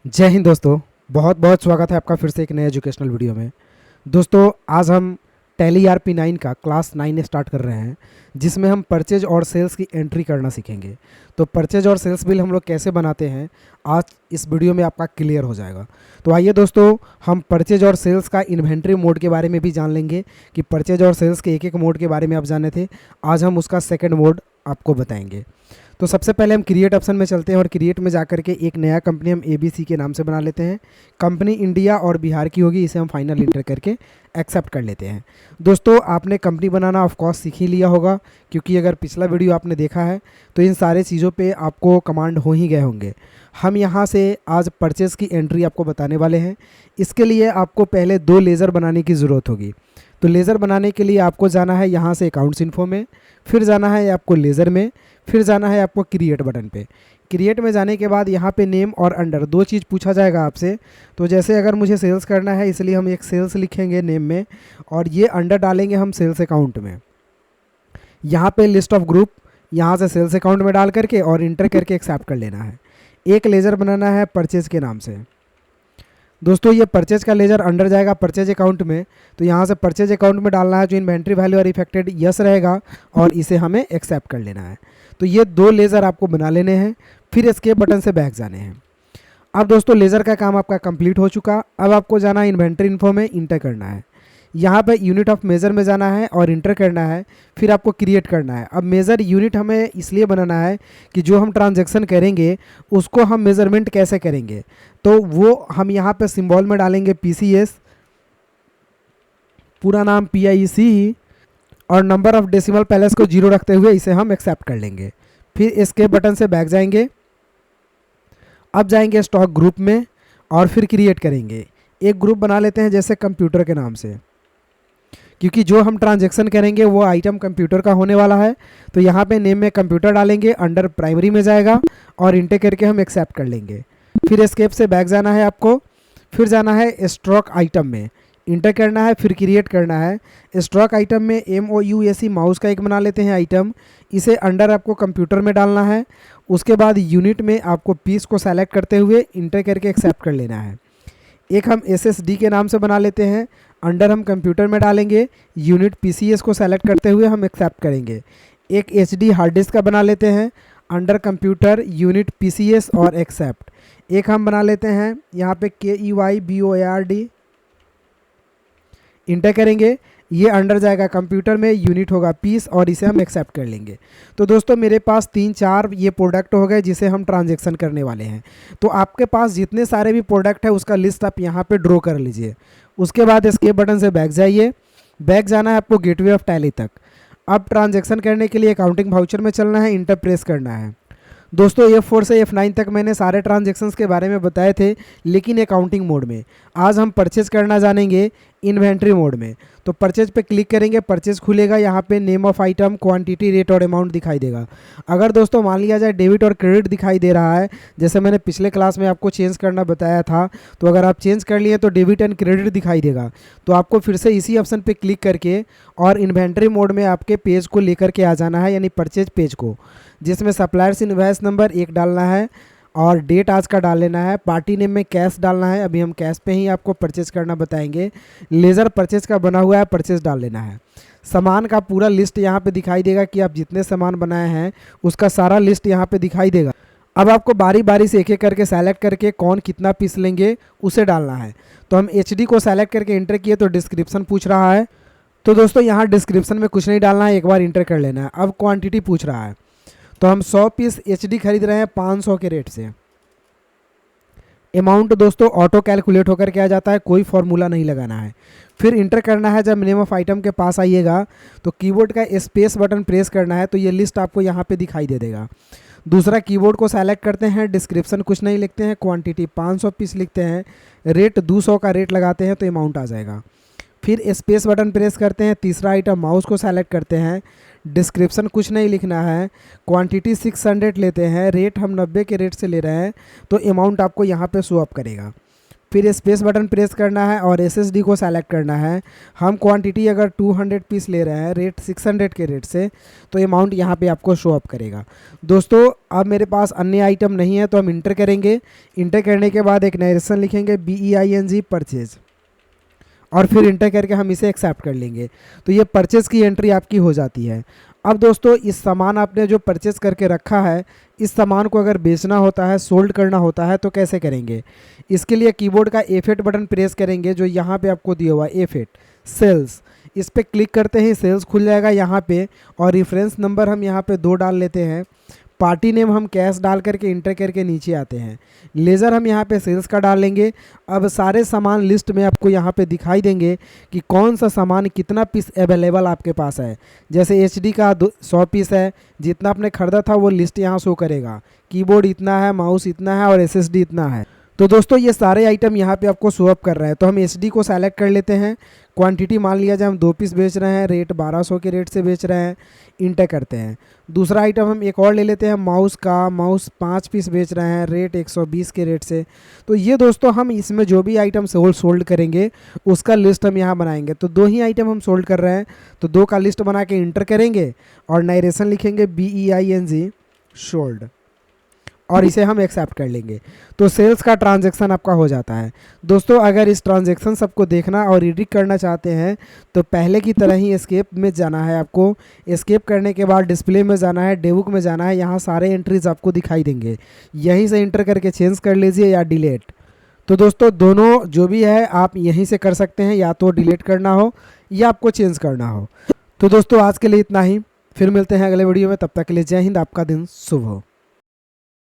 जय हिंद दोस्तों। बहुत बहुत स्वागत है आपका फिर से एक नए एजुकेशनल वीडियो में। दोस्तों आज हम टैली ERP9 का क्लास 9 स्टार्ट कर रहे हैं, जिसमें हम परचेज और सेल्स की एंट्री करना सीखेंगे। तो परचेज और सेल्स बिल हम लोग कैसे बनाते हैं आज इस वीडियो में आपका क्लियर हो जाएगा। तो आइए दोस्तों, हम परचेज और सेल्स का इन्वेंट्री मोड के बारे में भी जान लेंगे कि परचेज और सेल्स के एक एक मोड के बारे में आप जाने थे, आज हम उसका सेकेंड मोड आपको बताएंगे। तो सबसे पहले हम क्रिएट ऑप्शन में चलते हैं और क्रिएट में जाकर के एक नया कंपनी हम ABC के नाम से बना लेते हैं। कंपनी इंडिया और बिहार की होगी, इसे हम फाइनल इंटर करके एक्सेप्ट कर लेते हैं। दोस्तों आपने कंपनी बनाना ऑफ कोर्स सीख ही लिया होगा, क्योंकि अगर पिछला वीडियो आपने देखा है तो इन सारे चीज़ों पे आपको कमांड हो ही गए होंगे। हम यहाँ से आज परचेज़ की एंट्री आपको बताने वाले हैं। इसके लिए आपको पहले 2 लेज़र बनाने की ज़रूरत होगी। तो लेज़र बनाने के लिए आपको जाना है यहाँ से अकाउंट्स इन्फो में, फिर जाना है आपको लेज़र में, फिर जाना है आपको क्रिएट बटन पे। क्रिएट में जाने के बाद यहाँ पे नेम और अंडर 2 चीज़ पूछा जाएगा आपसे। तो जैसे अगर मुझे सेल्स करना है, इसलिए हम एक सेल्स लिखेंगे नेम में और ये अंडर डालेंगे हम सेल्स अकाउंट में। यहाँ पे लिस्ट ऑफ ग्रुप यहाँ से सेल्स अकाउंट में डाल करके और इंटर करके एक्सेप्ट कर लेना है। एक लेज़र बनाना है परचेज के नाम से। दोस्तों ये परचेज का लेजर अंडर जाएगा परचेज अकाउंट में, तो यहाँ से परचेज अकाउंट में डालना है जो इन्वेंट्री वैल्यू और इफेक्टेड यस रहेगा और इसे हमें एक्सेप्ट कर लेना है। तो ये 2 लेज़र आपको बना लेने हैं, फिर एस्केप बटन से बैक जाने हैं। अब दोस्तों लेज़र का काम आपका कंप्लीट हो चुका। अब आपको जाना है इन्वेंट्री इन्फो में, इंटर करना है। यहाँ पे यूनिट ऑफ मेज़र में जाना है और इंटर करना है, फिर आपको क्रिएट करना है। अब मेज़र यूनिट हमें इसलिए बनाना है कि जो हम ट्रांजैक्शन करेंगे उसको हम मेज़रमेंट कैसे करेंगे, तो वो हम यहाँ पे सिंबल में डालेंगे PCS, पूरा नाम PIC और नंबर ऑफ डेसिमल पैलेस को 0 रखते हुए इसे हम एक्सेप्ट कर लेंगे। फिर एस्केप बटन से बैक जाएंगे। अब जाएंगे स्टॉक ग्रुप में और फिर क्रिएट करेंगे। एक ग्रुप बना लेते हैं जैसे कंप्यूटर के नाम से, क्योंकि जो हम ट्रांजैक्शन करेंगे वो आइटम कंप्यूटर का होने वाला है। तो यहाँ पे नेम में कंप्यूटर डालेंगे, अंडर प्राइमरी में जाएगा और इंटर करके हम एक्सेप्ट कर लेंगे। फिर एस्केप से बैक जाना है आपको, फिर जाना है स्टॉक आइटम में, इंटर करना है, फिर क्रिएट करना है। स्टॉक आइटम में MOUSE माउस का एक बना लेते हैं आइटम, इसे अंडर आपको कंप्यूटर में डालना है। उसके बाद यूनिट में आपको पीस को सेलेक्ट करते हुए इंटर करके एक्सेप्ट कर लेना है। एक हम SSD के नाम से बना लेते हैं, अंडर हम कंप्यूटर में डालेंगे, यूनिट PCS को सेलेक्ट करते हुए हम एक्सेप्ट करेंगे। एक HD हार्ड डिस्क का बना लेते हैं, अंडर कंप्यूटर यूनिट PCS और एक्सेप्ट। एक हम बना लेते हैं यहाँ पे KEYBOARD, इंटर करेंगे, ये अंडर जाएगा कंप्यूटर में, यूनिट होगा पीस और इसे हम एक्सेप्ट कर लेंगे। तो दोस्तों मेरे पास 3-4 ये प्रोडक्ट हो गए जिसे हम ट्रांजैक्शन करने वाले हैं। तो आपके पास जितने सारे भी प्रोडक्ट है उसका लिस्ट आप यहाँ पे ड्रॉ कर लीजिए। उसके बाद एस्केप बटन से बैक जाइए। बैक जाना है आपको गेटवे ऑफ टैली तक। अब ट्रांजैक्शन करने के लिए अकाउंटिंग वाउचर में चलना है, इंटर प्रेस करना है। दोस्तों F4 से F9 तक मैंने सारे ट्रांजैक्शंस के बारे में बताए थे, लेकिन अकाउंटिंग मोड में। आज हम परचेज करना जानेंगे इन्वेंट्री मोड में। तो परचेज पे क्लिक करेंगे, परचेज खुलेगा, यहाँ पे name of item, quantity, rate और अमाउंट दिखाई देगा। अगर दोस्तों मान लिया जाए डेबिट और क्रेडिट दिखाई दे रहा है, जैसे मैंने पिछले क्लास में आपको चेंज करना बताया था, तो अगर आप चेंज कर लिए तो डेबिट एंड क्रेडिट दिखाई देगा। तो आपको फिर से इसी ऑप्शन पे क्लिक करके और इन्वेंट्री मोड में आपके पेज को लेकर के आ जाना है, यानी परचेज पेज को, जिसमें सप्लायर्स इनवॉइस नंबर 1 डालना है और डेट आज का डाल लेना है। पार्टी नेम में कैश डालना है, अभी हम कैश पे ही आपको परचेज करना बताएंगे। लेज़र परचेज का बना हुआ है, परचेज डाल लेना है। सामान का पूरा लिस्ट यहाँ पे दिखाई देगा कि आप जितने सामान बनाए हैं उसका सारा लिस्ट यहाँ पे दिखाई देगा। अब आपको बारी बारी से एक एक करके सेलेक्ट करके कौन कितना पीस लेंगे उसे डालना है। तो हम HD को सेलेक्ट करके इंटर किए तो डिस्क्रिप्शन पूछ रहा है। तो दोस्तों यहाँ डिस्क्रिप्शन में कुछ नहीं डालना है, एक बार इंटर कर लेना है। अब क्वांटिटी पूछ रहा है, तो हम 100 पीस HD खरीद रहे हैं 500 के रेट से। अमाउंट दोस्तों ऑटो कैलकुलेट होकर के आ जाता है, कोई फॉर्मूला नहीं लगाना है। फिर इंटर करना है। जब नेम ऑफ आइटम के पास आइएगा तो कीबोर्ड का स्पेस बटन प्रेस करना है, तो ये लिस्ट आपको यहाँ पे दिखाई दे देगा। दूसरा कीबोर्ड को सेलेक्ट करते हैं, डिस्क्रिप्शन कुछ नहीं लिखते हैं, क्वांटिटी 500 पीस लिखते हैं, रेट 200 का रेट लगाते हैं तो अमाउंट आ जाएगा। फिर स्पेस बटन प्रेस करते हैं, तीसरा आइटम माउस को सेलेक्ट करते हैं, डिस्क्रिप्शन कुछ नहीं लिखना है, क्वांटिटी 600 लेते हैं, रेट हम 90 के रेट से ले रहे हैं तो अमाउंट आपको यहाँ पे शो अप करेगा। फिर स्पेस बटन प्रेस करना है और एसएसडी को सेलेक्ट करना है। हम क्वांटिटी अगर 200 पीस ले रहे हैं रेट 600 के रेट से, तो अमाउंट यहाँ पे आपको शो अप करेगा। दोस्तों अब मेरे पास अन्य आइटम नहीं है तो हम इंटर करेंगे। इंटर करने के बाद एक नरेशन लिखेंगे BEING परचेज, और फिर इंटर करके हम इसे एक्सेप्ट कर लेंगे। तो ये परचेज़ की एंट्री आपकी हो जाती है। अब दोस्तों इस सामान आपने जो परचेज़ करके रखा है, इस सामान को अगर बेचना होता है, सोल्ड करना होता है, तो कैसे करेंगे? इसके लिए कीबोर्ड का F8 बटन प्रेस करेंगे, जो यहाँ पे आपको दिया हुआ है F8 सेल्स। इस पर क्लिक करते ही सेल्स खुल जाएगा यहाँ पे, और रेफरेंस नंबर हम यहाँ पे 2 डाल लेते हैं। पार्टी नेम हम कैश डाल करके इंटर करके नीचे आते हैं। लेज़र हम यहाँ पे सेल्स का डाल लेंगे। अब सारे सामान लिस्ट में आपको यहाँ पे दिखाई देंगे कि कौन सा सामान कितना पीस अवेलेबल आपके पास है। जैसे HD का 100 पीस है, जितना आपने ख़रीदा था वो लिस्ट यहाँ शो करेगा। कीबोर्ड इतना है, माउस इतना है और SSD इतना है। तो दोस्तों ये सारे आइटम यहाँ पे आपको शो अप कर रहे हैं। तो हम HD को सेलेक्ट कर लेते हैं। क्वांटिटी मान लिया जाए हम 2 पीस बेच रहे हैं, रेट 1200 के रेट से बेच रहे हैं, इंटर करते हैं। दूसरा आइटम हम एक और ले लेते हैं माउस का। माउस 5 पीस बेच रहे हैं, रेट 120 के रेट से। तो ये दोस्तों हम इसमें जो भी आइटम सोल्ड करेंगे उसका लिस्ट हम यहाँ बनाएंगे। तो 2 ही आइटम हम सोल्ड कर रहे हैं, तो 2 का लिस्ट बना के इंटर करेंगे और नरेशन लिखेंगे BEING सोल्ड, और इसे हम एक्सेप्ट कर लेंगे। तो सेल्स का ट्रांजैक्शन आपका हो जाता है। दोस्तों अगर इस ट्रांजैक्शन सबको देखना और एडिट करना चाहते हैं तो पहले की तरह ही एस्केप में जाना है आपको। एस्केप करने के बाद डिस्प्ले में जाना है, डेबुक में जाना है, यहाँ सारे एंट्रीज आपको दिखाई देंगे। यहीं से इंटर करके चेंज कर लीजिए या डिलीट। तो दोस्तों दोनों जो भी है आप यहीं से कर सकते हैं, या तो डिलीट करना हो या आपको चेंज करना हो। तो दोस्तों आज के लिए इतना ही, फिर मिलते हैं अगले वीडियो में। तब तक के लिए जय हिंद, आपका दिन शुभ हो।